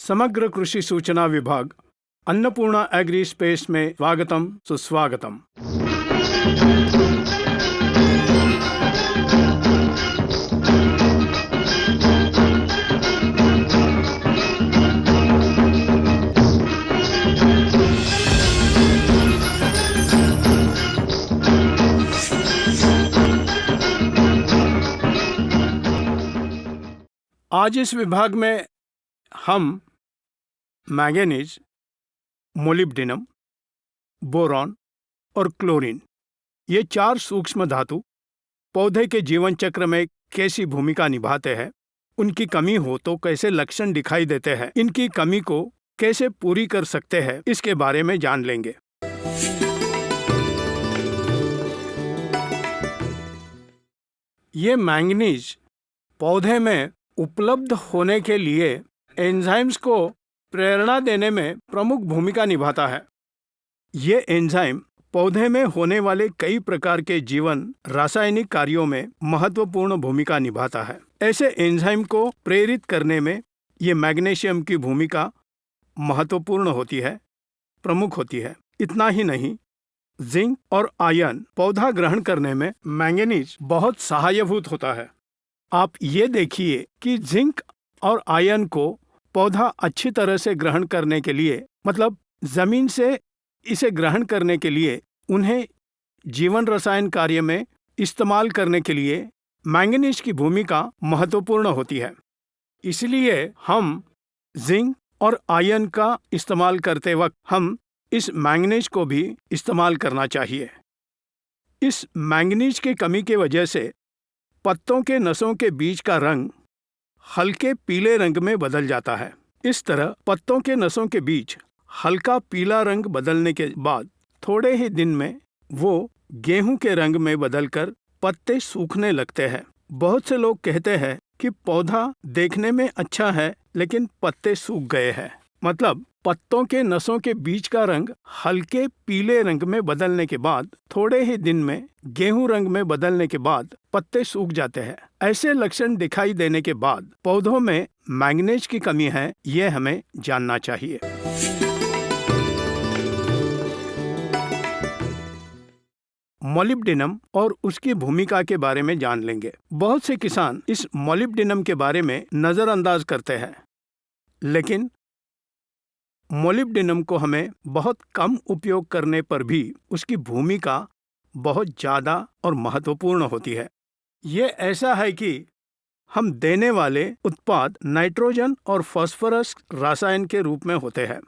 समग्र कृषि सूचना विभाग अन्नपूर्णा एग्री स्पेस में स्वागतम सुस्वागतम। आज इस विभाग में हम मैंगनीज, मोलिब्डेनम, बोरॉन और क्लोरीन ये 4 सूक्ष्म धातु पौधे के जीवन चक्र में कैसी भूमिका निभाते हैं, उनकी कमी हो तो कैसे लक्षण दिखाई देते हैं, इनकी कमी को कैसे पूरी कर सकते हैं, इसके बारे में जान लेंगे। ये मैंगनीज पौधे में उपलब्ध होने के लिए एंजाइम्स को प्रेरणा देने में प्रमुख भूमिका निभाता है। ये एंजाइम पौधे में होने वाले कई प्रकार के जीवन रासायनिक कार्यों में महत्वपूर्ण भूमिका निभाता है। ऐसे एंजाइम को प्रेरित करने में ये मैग्नीशियम की भूमिका महत्वपूर्ण होती है, प्रमुख होती है। इतना ही नहीं, जिंक और आयरन पौधा ग्रहण करने में मैंगनीज बहुत सहायभूत होता है। आप ये देखिए कि जिंक और आयरन को पौधा अच्छी तरह से ग्रहण करने के लिए, मतलब जमीन से इसे ग्रहण करने के लिए, उन्हें जीवन रसायन कार्य में इस्तेमाल करने के लिए मैंगनीज की भूमिका महत्वपूर्ण होती है। इसलिए हम जिंक और आयरन का इस्तेमाल करते वक्त हम इस मैंगनीज को भी इस्तेमाल करना चाहिए। इस मैंगनीज की कमी की वजह से पत्तों के नसों के बीच का रंग हल्के पीले रंग में बदल जाता है। इस तरह पत्तों के नसों के बीच हल्का पीला रंग बदलने के बाद थोड़े ही दिन में वो गेहूं के रंग में बदलकर पत्ते सूखने लगते हैं। बहुत से लोग कहते हैं कि पौधा देखने में अच्छा है लेकिन पत्ते सूख गए हैं। मतलब पत्तों के नसों के बीच का रंग हल्के पीले रंग में बदलने के बाद थोड़े ही दिन में गेहूं रंग में बदलने के बाद पत्ते सूख जाते हैं। ऐसे लक्षण दिखाई देने के बाद पौधों में मैंगनीज की कमी है, यह हमें जानना चाहिए। मोलिब्डेनम और उसकी भूमिका के बारे में जान लेंगे। बहुत से किसान इस मोलिब्डेनम के बारे में नजरअंदाज करते हैं, लेकिन मोलिब्डेनम को हमें बहुत कम उपयोग करने पर भी उसकी भूमिका बहुत ज़्यादा और महत्वपूर्ण होती है। ये ऐसा है कि हम देने वाले उत्पाद नाइट्रोजन और फास्फोरस रसायन के रूप में होते हैं।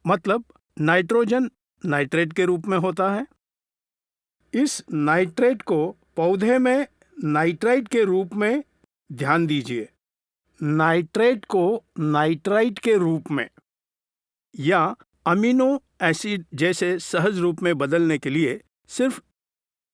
मतलब नाइट्रोजन नाइट्रेट के रूप में होता है। इस नाइट्रेट को पौधे में नाइट्राइट के रूप में, ध्यान दीजिए, नाइट्रेट को नाइट्राइट के रूप में या अमीनो एसिड जैसे सहज रूप में बदलने के लिए सिर्फ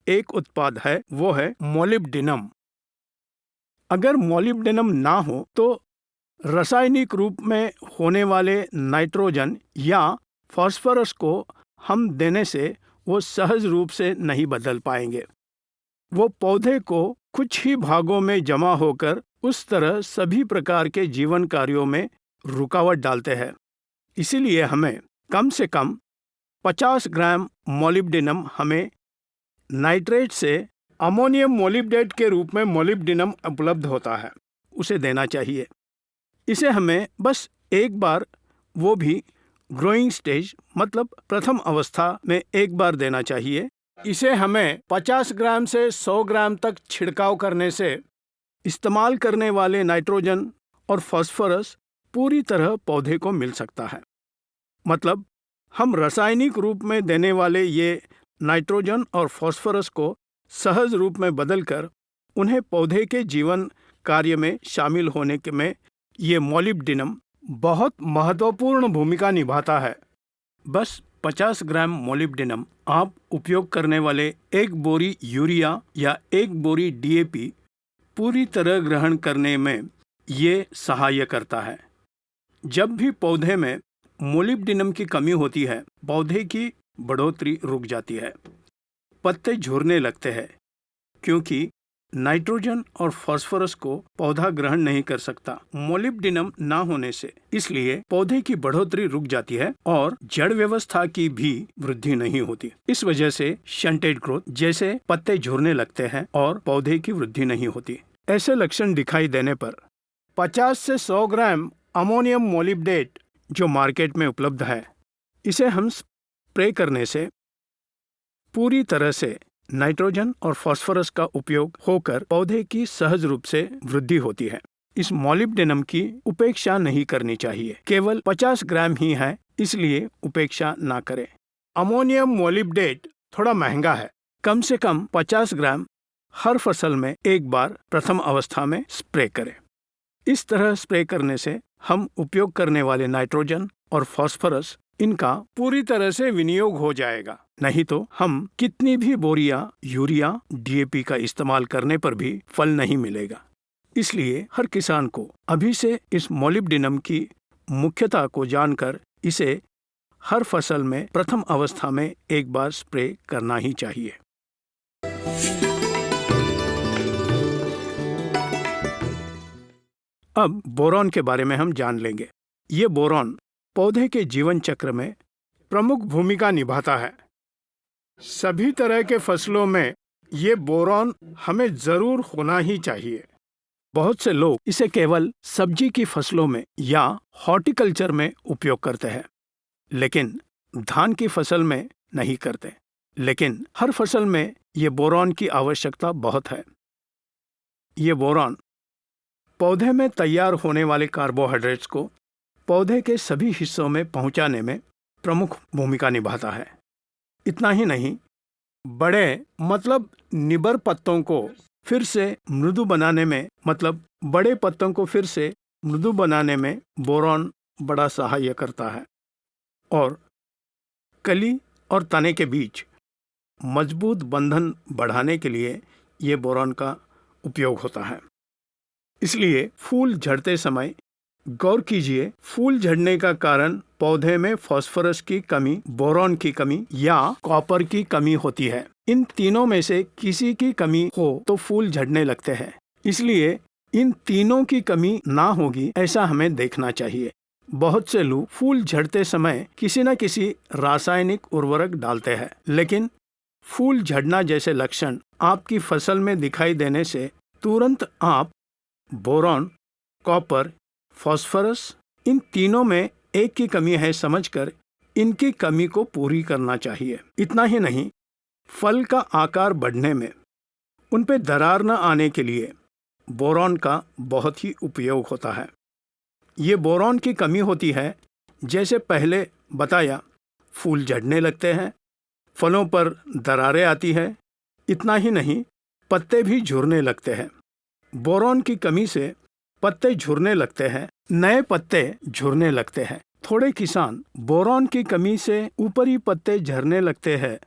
एक उत्पाद है, वो है मोलिब्डेनम। अगर मोलिब्डेनम ना हो तो रासायनिक रूप में होने वाले नाइट्रोजन या फास्फोरस को हम देने से वो सहज रूप से नहीं बदल पाएंगे। वो पौधे को कुछ ही भागों में जमा होकर उस तरह सभी प्रकार के जीवन कार्यों में रुकावट डालते हैं। इसीलिए हमें कम से कम 50 ग्राम मोलिब्डेनम हमें नाइट्रेट से अमोनियम मोलिब्डेट के रूप में मोलिब्डेनम उपलब्ध होता है, उसे देना चाहिए। इसे हमें बस एक बार, वो भी ग्रोइंग स्टेज मतलब प्रथम अवस्था में एक बार देना चाहिए। इसे हमें 50 ग्राम से 100 ग्राम तक छिड़काव करने से इस्तेमाल करने वाले नाइट्रोजन और फास्फोरस पूरी तरह पौधे को मिल सकता है। मतलब हम रासायनिक रूप में देने वाले ये नाइट्रोजन और फास्फोरस को सहज रूप में बदलकर उन्हें पौधे के जीवन कार्य में शामिल होने के में ये मोलिब्डेनम बहुत महत्वपूर्ण भूमिका निभाता है। बस 50 ग्राम मोलिब्डेनम आप उपयोग करने वाले एक बोरी यूरिया या एक बोरी डीएपी पूरी तरह ग्रहण करने में ये सहाय करता है। जब भी पौधे में मोलिब्डेनम की कमी होती है, पौधे की बढ़ोतरी रुक जाती है, पत्ते झड़ने लगते हैं, क्योंकि नाइट्रोजन और फास्फोरस को पौधा ग्रहण नहीं कर सकता मोलिब्डेनम ना होने से। इसलिए पौधे की बढ़ोतरी रुक जाती है और जड़ व्यवस्था की भी वृद्धि नहीं होती। इस वजह से शंटेड ग्रोथ, जैसे पत्ते झुरने लगते हैं और पौधे की वृद्धि नहीं होती। ऐसे लक्षण दिखाई देने पर 50 से 100 ग्राम अमोनियम मोलिब्डेट जो मार्केट में उपलब्ध है, इसे हम स्प्रे करने से पूरी तरह से नाइट्रोजन और फास्फोरस का उपयोग होकर पौधे की सहज रूप से वृद्धि होती है। इस मोलिब्डेनम की उपेक्षा नहीं करनी चाहिए। केवल 50 ग्राम ही है, इसलिए उपेक्षा ना करें। अमोनियम मोलिब्डेट थोड़ा महंगा है। कम से कम 50 ग्राम हर फसल में एक बार प्रथम अवस्था में स्प्रे करें। इस तरह स्प्रे करने से हम उपयोग करने वाले नाइट्रोजन और फास्फोरस इनका पूरी तरह से विनियोग हो जाएगा। नहीं तो हम कितनी भी बोरियां यूरिया DAP का इस्तेमाल करने पर भी फल नहीं मिलेगा। इसलिए हर किसान को अभी से इस मोलिब्डेनम की मुख्यता को जानकर इसे हर फसल में प्रथम अवस्था में एक बार स्प्रे करना ही चाहिए। अब बोरॉन के बारे में हम जान लेंगे। ये बोरॉन पौधे के जीवन चक्र में प्रमुख भूमिका निभाता है। सभी तरह के फसलों में ये बोरॉन हमें जरूर होना ही चाहिए। बहुत से लोग इसे केवल सब्जी की फसलों में या हॉर्टिकल्चर में उपयोग करते हैं, लेकिन धान की फसल में नहीं करते। लेकिन हर फसल में ये बोरॉन की आवश्यकता बहुत है। ये बोरॉन पौधे में तैयार होने वाले कार्बोहाइड्रेट्स को पौधे के सभी हिस्सों में पहुंचाने में प्रमुख भूमिका निभाता है। इतना ही नहीं, बड़े मतलब निबर पत्तों को फिर से मृदु बनाने में बोरॉन बड़ा सहायक करता है और कली और तने के बीच मजबूत बंधन बढ़ाने के लिए ये बोरॉन का उपयोग होता है। इसलिए फूल झड़ते समय गौर कीजिए, फूल झड़ने का कारण पौधे में फास्फोरस की कमी, बोरॉन की कमी या कॉपर की कमी होती है। इन तीनों में से किसी की कमी हो तो फूल झड़ने लगते हैं। इसलिए इन तीनों की कमी ना होगी ऐसा हमें देखना चाहिए। बहुत से लोग फूल झड़ते समय किसी न किसी रासायनिक उर्वरक डालते हैं, लेकिन फूल झड़ना जैसे लक्षण आपकी फसल में दिखाई देने से तुरंत आप बोरॉन, कॉपर, फास्फोरस इन तीनों में एक की कमी है समझकर इनकी कमी को पूरी करना चाहिए। इतना ही नहीं, फल का आकार बढ़ने में, उन पे दरार न आने के लिए बोरॉन का बहुत ही उपयोग होता है। ये बोरॉन की कमी होती है, जैसे पहले बताया, फूल झड़ने लगते हैं, फलों पर दरारें आती है। इतना ही नहीं, पत्ते भी झुरने लगते हैं। बोरॉन की कमी से पत्ते झुरने लगते हैं, नए पत्ते झुरने लगते हैं। थोड़े किसान बोरॉन की कमी से ऊपरी पत्ते झरने लगते हैं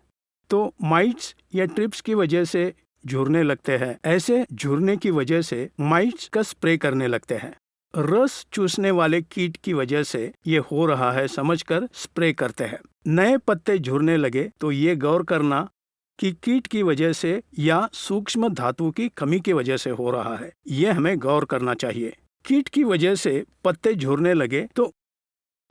तो माइट्स या ट्रिप्स की वजह से झुरने लगते हैं। ऐसे झुरने की वजह से माइट्स का स्प्रे करने लगते हैं। रस चूसने वाले कीट की वजह से ये हो रहा है समझकर स्प्रे करते हैं। नए पत्ते झुरने लगे तो ये गौर करना कि कीट की वजह से या सूक्ष्म धातु की कमी की वजह से हो रहा है। ये हमें गौर करना चाहिए। कीट की वजह से पत्ते झुरने लगे तो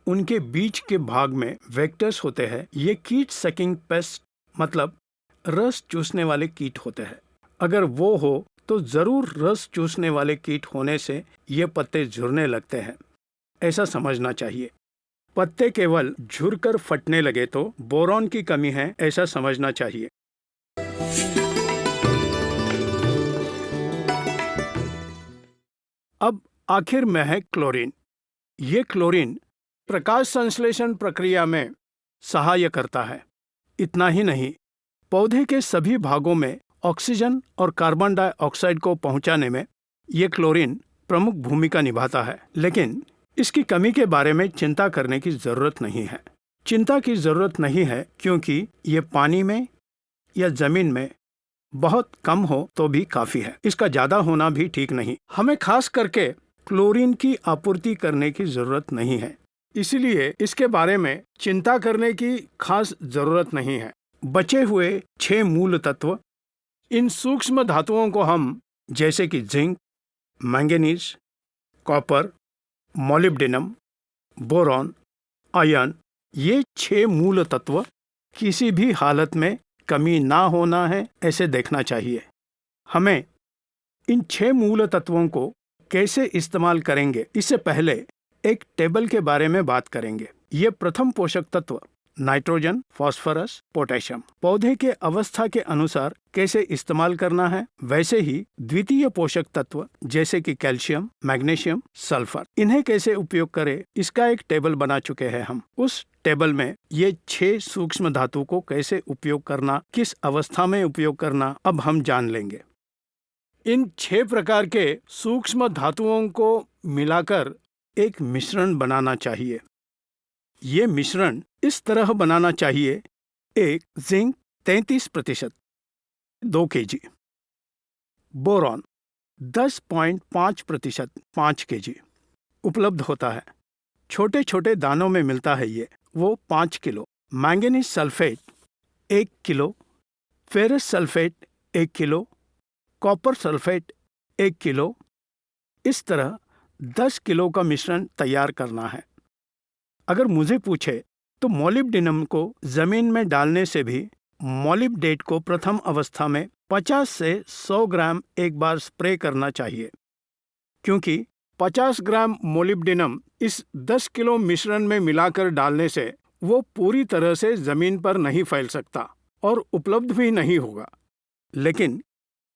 उनके बीच के भाग में वेक्टर्स होते हैं। ये कीट सकिंग पेस्ट मतलब रस चूसने वाले कीट होते हैं। अगर वो हो तो जरूर रस चूसने वाले कीट होने से ये पत्ते झुरने लगते हैं, ऐसा समझना चाहिए। पत्ते केवल झुरकर फटने लगे तो बोरॉन की कमी है, ऐसा समझना चाहिए। अब आखिर में है क्लोरीन। ये क्लोरीन प्रकाश संश्लेषण प्रक्रिया में सहाय करता है। इतना ही नहीं, पौधे के सभी भागों में ऑक्सीजन और कार्बन डाइऑक्साइड को पहुंचाने में ये क्लोरीन प्रमुख भूमिका निभाता है। लेकिन इसकी कमी के बारे में चिंता करने की जरूरत नहीं है। चिंता की जरूरत नहीं है क्योंकि ये पानी में या जमीन में बहुत कम हो तो भी काफी है। इसका ज्यादा होना भी ठीक नहीं। हमें खास करके क्लोरीन की आपूर्ति करने की जरूरत नहीं है, इसलिए इसके बारे में चिंता करने की खास जरूरत नहीं है। बचे हुए 6 मूल तत्व इन सूक्ष्म धातुओं को हम जैसे कि zinc, manganese, copper, molybdenum, boron, iron, ये 6 मूल तत्व किसी भी हालत में कमी ना होना है ऐसे देखना चाहिए। हमें इन 6 मूल तत्वों को कैसे इस्तेमाल करेंगे इससे पहले एक टेबल के बारे में बात करेंगे। ये प्रथम पोषक तत्व नाइट्रोजन, फास्फोरस, पोटेशियम पौधे के अवस्था के अनुसार कैसे इस्तेमाल करना है, वैसे ही द्वितीय पोषक तत्व जैसे कि कैल्शियम, मैग्नीशियम, सल्फर, इन्हें कैसे उपयोग करें इसका एक टेबल बना चुके हैं हम। उस टेबल में ये 6 सूक्ष्म धातु को कैसे उपयोग करना, किस अवस्था में उपयोग करना, अब हम जान लेंगे। इन 6 प्रकार के सूक्ष्म धातुओं को मिलाकर एक मिश्रण बनाना चाहिए। ये मिश्रण इस तरह बनाना चाहिए: एक जिंक 33%, 2 kg, बोरॉन 10.5%, 5 kg उपलब्ध होता है, छोटे छोटे दानों में मिलता है ये, वो 5 kilo, manganese sulphate 1 kilo, ferrous sulphate 1 kilo, copper sulphate 1 kilo. इस तरह 10 किलो का मिश्रण तैयार करना है। अगर मुझे पूछे तो मोलिब्डेनम को जमीन में डालने से भी मोलिब्डेट को प्रथम अवस्था में 50 से 100 ग्राम एक बार स्प्रे करना चाहिए, क्योंकि 50 ग्राम मोलिब्डेनम इस 10 किलो मिश्रण में मिलाकर डालने से वो पूरी तरह से जमीन पर नहीं फैल सकता और उपलब्ध भी नहीं होगा। लेकिन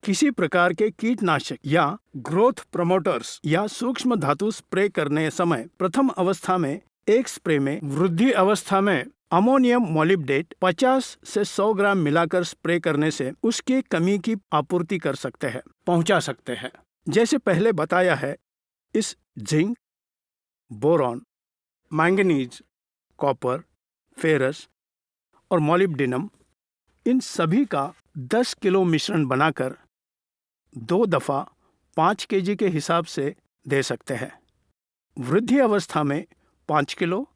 किसी प्रकार के कीटनाशक या ग्रोथ प्रमोटर्स या सूक्ष्म धातु स्प्रे करने समय प्रथम अवस्था में एक स्प्रे में वृद्धि अवस्था में अमोनियम मोलिब्डेट 50 से 100 ग्राम मिलाकर स्प्रे करने से उसकी कमी की आपूर्ति कर सकते हैं, पहुंचा सकते हैं। जैसे पहले बताया है, इस zinc, boron, manganese, copper, ferrous और मोलिब्डेनम, इन सभी का 10 किलो मिश्रण बनाकर 2 दफा 5 kg के हिसाब से दे सकते हैं। वृद्धि अवस्था में 5 किलो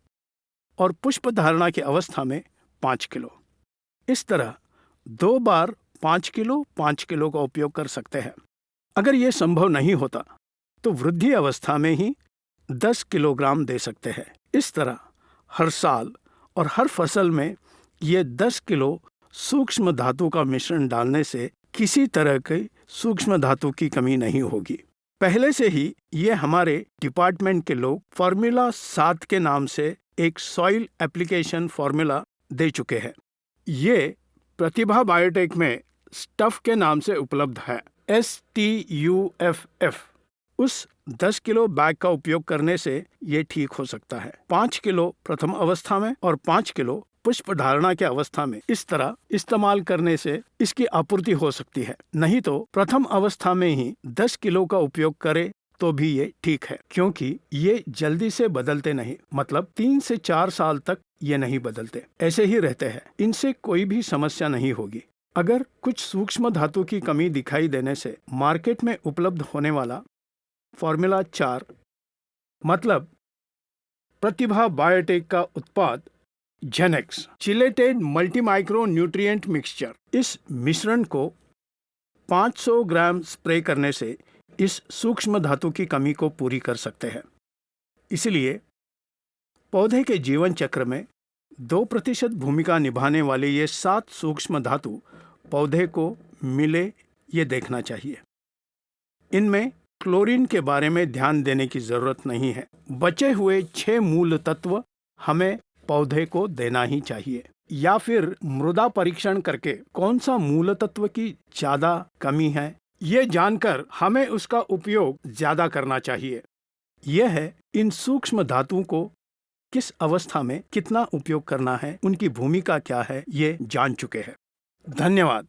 और पुष्प धारणा की अवस्था में 5 किलो। इस तरह 2 बार 5 किलो 5 किलो का उपयोग कर सकते हैं। अगर ये संभव नहीं होता तो वृद्धि अवस्था में ही 10 किलोग्राम दे सकते हैं। इस तरह हर साल और हर फसल में ये 10 किलो सूक्ष्म धातु का मिश्रण डालने से किसी तरह की सूक्ष्म धातु की कमी नहीं होगी। पहले से ही ये हमारे डिपार्टमेंट के लोग फॉर्मूला 7 के नाम से एक सॉइल एप्लीकेशन फॉर्मूला दे चुके हैं। ये प्रतिभा बायोटेक में स्टफ के नाम से उपलब्ध है, STUFF। उस 10 किलो बैग का उपयोग करने से ये ठीक हो सकता है। 5 किलो प्रथम अवस्था में और 5 किलो पुष्प धारणा के अवस्था में इस तरह इस्तेमाल करने से इसकी आपूर्ति हो सकती है। नहीं तो प्रथम अवस्था में ही 10 किलो का उपयोग करे तो भी ये ठीक है, क्योंकि ये जल्दी से बदलते नहीं, मतलब 3 से 4 साल तक ये नहीं बदलते, ऐसे ही रहते हैं। इनसे कोई भी समस्या नहीं होगी। अगर कुछ सूक्ष्म धातु की कमी दिखाई देने से मार्केट में उपलब्ध होने वाला फॉर्मूला 4 मतलब प्रतिभा बायोटेक का उत्पाद Genex chelated multi micro nutrient mixture, इस मिश्रण को 500 ग्राम स्प्रे करने से इस सूक्ष्म धातु की कमी को पूरी कर सकते हैं। इसलिए पौधे के जीवन चक्र में 2% भूमिका निभाने वाले ये 7 सूक्ष्म धातु पौधे को मिले, ये देखना चाहिए। इनमें क्लोरीन के बारे में ध्यान देने की जरूरत नहीं है। बचे हुए 6 मूल तत्व हमें पौधे को देना ही चाहिए, या फिर मृदा परीक्षण करके कौन सा मूल तत्व की ज्यादा कमी है ये जानकर हमें उसका उपयोग ज्यादा करना चाहिए। यह है इन सूक्ष्म धातुओं को किस अवस्था में कितना उपयोग करना है, उनकी भूमिका क्या है, ये जान चुके हैं। धन्यवाद।